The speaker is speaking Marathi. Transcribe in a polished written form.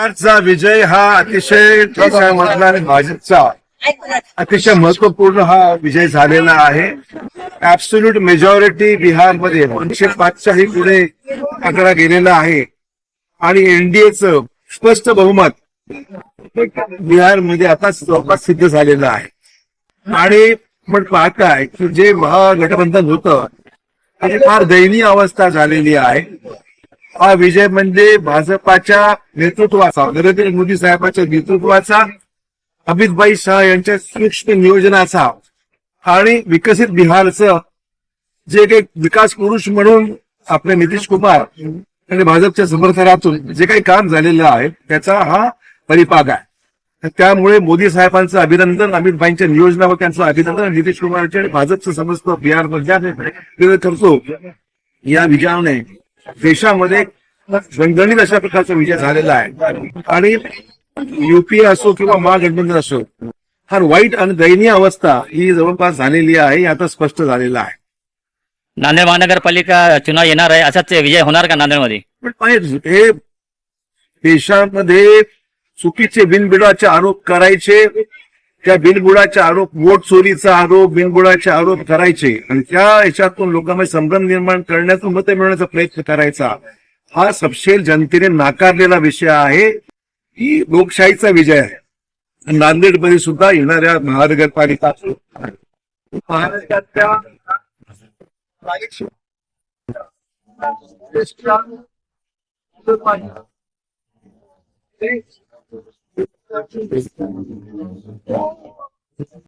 बिहारचा विजय हा अतिशय देशामधला आणि भाजपचा अतिशय महत्वपूर्ण हा विजय झालेला आहे. ऍब्सोल्यूट मेजॉरिटी बिहारमध्ये 205च्याही पुढे आकडा गेलेला आहे आणि एनडीएचं स्पष्ट बहुमत बिहारमध्ये आता जवळपास सिद्ध झालेलं आहे. आणि आपण पाहताय की जे महागठबंधन होतं त्याची फार दयनीय अवस्था झालेली आहे. हा विजय म्हणजे भाजपाच्या नेतृत्वाचा, नरेंद्र मोदी साहेबांच्या नेतृत्वाचा, अमितभाई शाह यांच्या सूक्ष्म नियोजनाचा आणि विकसित बिहारचं जे काही विकास पुरुष म्हणून आपले नितीश कुमार आणि भाजपच्या समर्थनातून जे काही काम झालेलं आहे त्याचा हा परिपाक आहे. त्यामुळे मोदी साहेबांचं अभिनंदन, अमितभाईंच्या नियोजनावर त्यांचं अभिनंदन, नितीश कुमारचे आणि भाजपचं समस्त बिहारमध्ये करतो. या विजयाने देशामध्ये गणगणित अशा प्रकारचा विजय झालेला आहे आणि युपीए असो किंवा महागठबंधन असो, फार वाईट आणि दयनीय अवस्था ही जवळपास झालेली आहे, आता स्पष्ट झालेलं आहे. नांदेड महानगरपालिका चुनाव येणार आहे, असाच विजय होणार का नांदेडमध्ये? पण हे देशामध्ये चुकीचे बिनबुडाचे आरोप करायचे, त्या बिनबुडाचे आरोप, वोट चोरीचा आरोप, बिनबुडाचे आरोप करायचे आणि त्या याच्यातून लोकांमध्ये संभ्रम निर्माण करण्याचा, मत मिळवण्याचा प्रयत्न करायचा, हा सपशेल जनतेने नाकारलेला विषय आहे. ही लोकशाहीचा विजय आहे. नांदेडमध्ये सुद्धा येणाऱ्या महानगरपालिका महाराष्ट्रातल्या